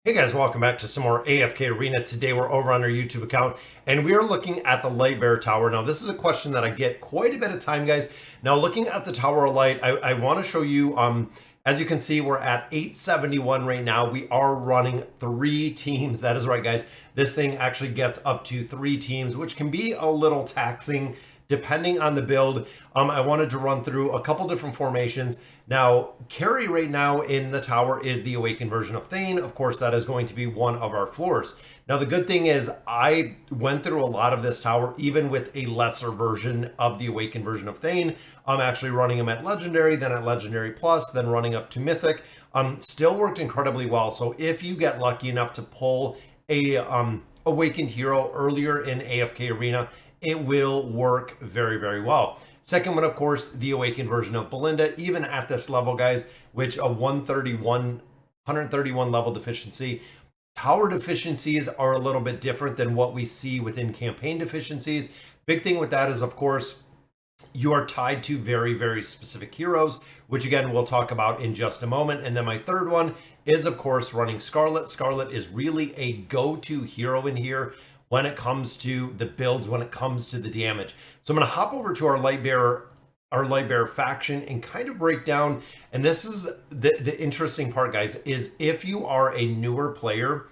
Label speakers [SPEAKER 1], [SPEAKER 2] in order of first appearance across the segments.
[SPEAKER 1] Hey guys, welcome back to some more AFK Arena. Today we're over on our YouTube account and we are looking at the Lightbearer Tower. Now this is a question that I get quite a bit of time, guys. Now looking at the Tower of Light, I want to show you, as you can see, we're at 871 right now. We are running 3 teams. That is right, guys. This thing actually gets up to 3 teams, which can be a little taxing depending on the build. I wanted to run through a couple different formations. Now, carry right now in the tower is the Awakened version of Thane. Of course, that is going to be one of our floors. Now, the good thing is I went through a lot of this tower, even with a lesser version of the Awakened version of Thane. I'm actually running him at Legendary, then at Legendary Plus, then running up to Mythic. Still worked incredibly well. So if you get lucky enough to pull a Awakened hero earlier in AFK Arena, it will work very, very well. Second one, of course, the Awakened version of Belinda, even at this level, guys, which a 131 level deficiency. Tower deficiencies are a little bit different than what we see within campaign deficiencies. Big thing with that is, of course, you are tied to very, very specific heroes, which again, we'll talk about in just a moment. And then my third one is, of course, running Scarlet. Scarlet is really a go-to hero in here when it comes to the builds, when it comes to the damage. So I'm going to hop over to our Lightbearer faction and kind of break down. And this is the interesting part, guys, is if you are a newer player,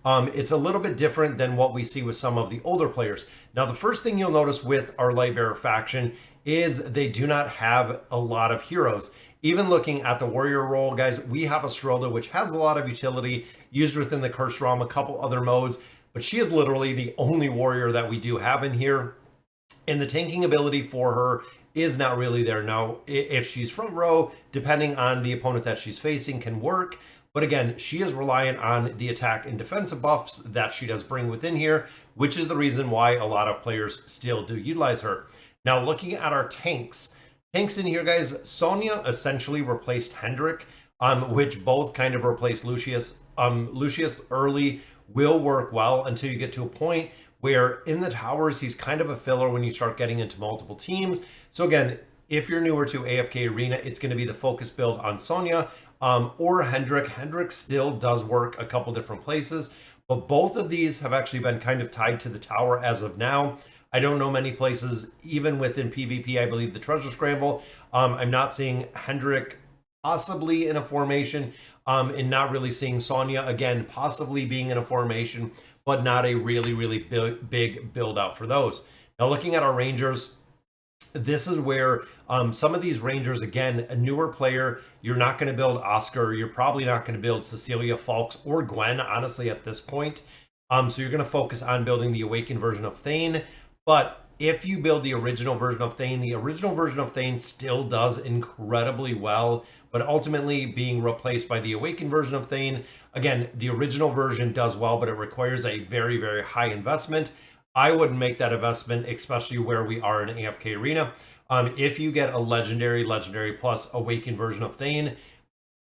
[SPEAKER 1] it's a little bit different than what we see with some of the older players. Now, the first thing you'll notice with our Lightbearer faction is they do not have a lot of heroes. Even looking at the warrior role, guys, we have a Strilda, which has a lot of utility used within the Curse Realm, a couple other modes, but she is literally the only warrior that we do have in here. And the tanking ability for her is not really there. Now, if she's front row, depending on the opponent that she's facing, can work. But again, she is reliant on the attack and defensive buffs that she does bring within here, which is the reason why a lot of players still do utilize her. Now, looking at our tanks in here, guys, Sonya essentially replaced Hendrik, which both kind of replaced Lucius. Lucius early will work well until you get to a point where in the towers, he's kind of a filler when you start getting into multiple teams. So again, if you're newer to AFK Arena, it's going to be the focus build on Sonya or Hendrik. Hendrik still does work a couple different places, but both of these have actually been kind of tied to the tower as of now. I don't know many places, even within PvP, I believe the Treasure Scramble. I'm not seeing Hendrik possibly in a formation, and not really seeing Sonya, again, possibly being in a formation, but not a really, really big build out for those. Now, looking at our Rangers, this is where some of these Rangers, again, a newer player, you're not going to build Oscar, you're probably not going to build Cecilia, Falks, or Gwen, honestly, at this point. So you're going to focus on building the Awakened version of Thane, but if you build the original version of Thane still does incredibly well, but ultimately being replaced by the Awakened version of Thane. Again, the original version does well, but it requires a very, very high investment. I wouldn't make that investment, especially where we are in AFK Arena. If you get a Legendary Plus Awakened version of Thane,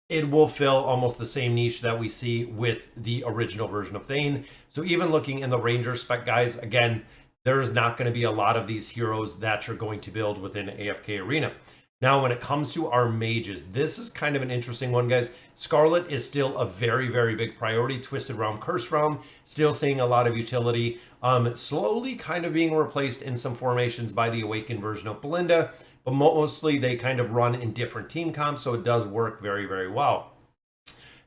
[SPEAKER 1] it will fill almost the same niche that we see with the original version of Thane. So even looking in the Ranger spec, guys, again, there is not going to be a lot of these heroes that you're going to build within AFK Arena. Now, when it comes to our mages, this is kind of an interesting one, guys. Scarlet is still a very, very big priority. Twisted Realm, Curse Realm, still seeing a lot of utility. Slowly kind of being replaced in some formations by the Awakened version of Belinda, but mostly they kind of run in different team comps, so it does work very, very well.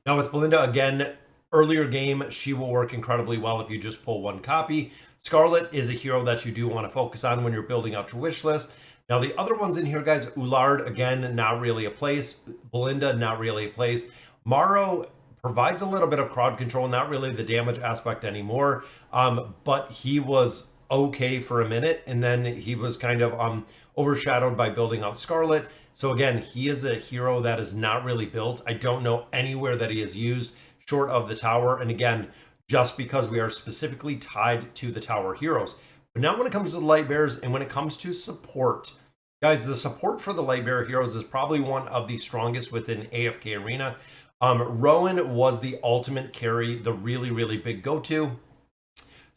[SPEAKER 1] Now, with Belinda, again, earlier game, she will work incredibly well if you just pull one copy. Scarlet is a hero that you do want to focus on when you're building out your wish list. Now, the other ones in here, guys, Ullard, again, not really a place. Belinda, not really a place. Morrow provides a little bit of crowd control, not really the damage aspect anymore, but he was okay for a minute, and then he was kind of overshadowed by building out Scarlet. So again, he is a hero that is not really built. I don't know anywhere that he is used short of the tower, and again, just because we are specifically tied to the tower heroes. But now when it comes to the Lightbearers and when it comes to support, guys, the support for the Lightbearer heroes is probably one of the strongest within AFK Arena. Rowan was the ultimate carry, the really, really big go-to.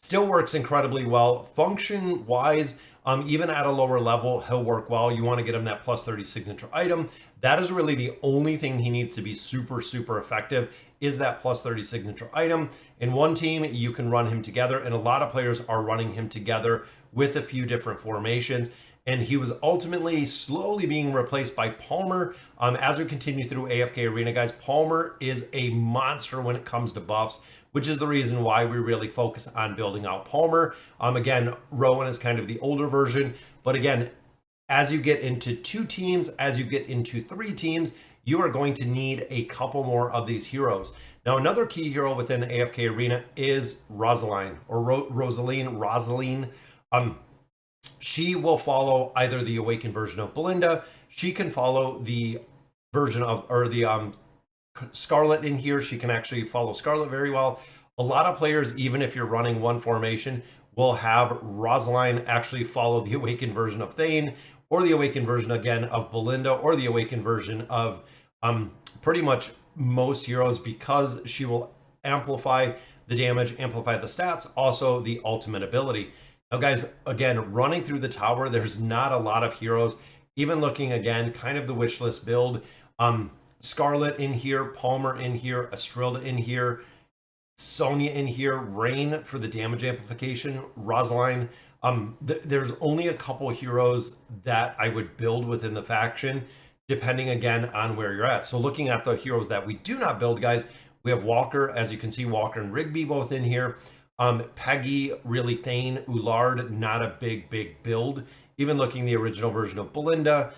[SPEAKER 1] Still works incredibly well. Function-wise, Even at a lower level, he'll work well. You want to get him that plus 30 signature item. That is really the only thing he needs to be super, super effective, is that plus 30 signature item. In one team, you can run him together, and a lot of players are running him together with a few different formations. And he was ultimately slowly being replaced by Palmer. As we continue through AFK Arena, guys, Palmer is a monster when it comes to buffs, which is the reason why we really focus on building out Palmer. Again, Rowan is kind of the older version, but again, as you get into 2 teams, as you get into 3 teams, you are going to need a couple more of these heroes. Now, another key hero within AFK Arena is Rosaline, or Rosaline. She will follow either the awakened version of Belinda. She can follow the version of, or the Scarlet in here. She can actually follow Scarlet very well. A lot of players, even if you're running one formation, will have Rosaline actually follow the awakened version of Thane, or the awakened version again of Belinda, or the awakened version of pretty much most heroes, because she will amplify the damage, amplify the stats, also the ultimate ability. Now, guys, again, running through the tower, there's not a lot of heroes. Even looking again, kind of the wish list build. Scarlet in here, Palmer in here, Astrilda in here, Sonya in here, Rain for the damage amplification, Rosaline. There's only a couple heroes that I would build within the faction, depending again on where you're at. So looking at the heroes that we do not build, guys, we have Walker. As you can see, Walker and Rigby both in here. Peggy, really Thane, Ullard, not a big build. Even looking the original version of Belinda,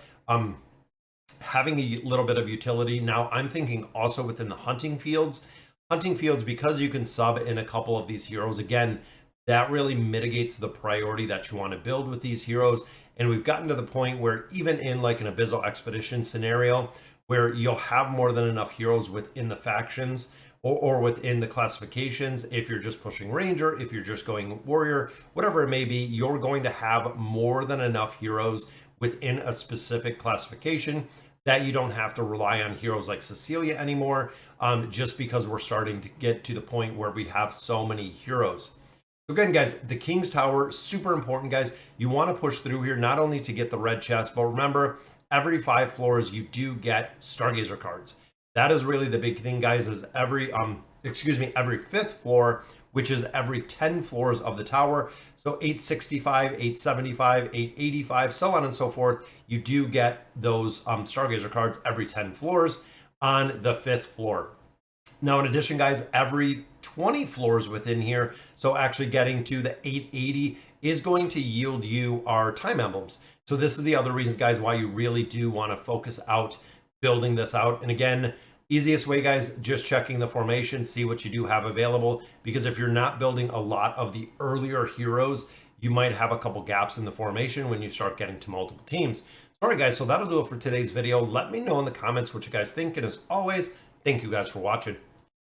[SPEAKER 1] having a little bit of utility. Now, I'm thinking also within the hunting fields. Hunting fields, because you can sub in a couple of these heroes, again, that really mitigates the priority that you want to build with these heroes. And we've gotten to the point where even in like an Abyssal Expedition scenario, where you'll have more than enough heroes within the factions, or within the classifications, if you're just pushing Ranger, if you're just going Warrior, whatever it may be, you're going to have more than enough heroes within a specific classification that you don't have to rely on heroes like Cecilia anymore, just because we're starting to get to the point where we have so many heroes. So again, guys, the King's Tower, super important, guys. You want to push through here, not only to get the red chest, but remember, every 5 floors, you do get Stargazer cards. That is really the big thing, guys, is every 5th floor, which is every 10 floors of the tower. So 865, 875, 885, so on and so forth. You do get those Stargazer cards every 10 floors on the 5th floor. Now, in addition, guys, every 20 floors within here, so actually getting to the 880 is going to yield you our time emblems. So this is the other reason, guys, why you really do want to focus out building this out. And again, easiest way, guys, just checking the formation, see what you do have available, because if you're not building a lot of the earlier heroes, you might have a couple gaps in the formation when you start getting to multiple teams. All right, guys, so that'll do it for today's video. Let me know in the comments what you guys think, and as always, thank you guys for watching.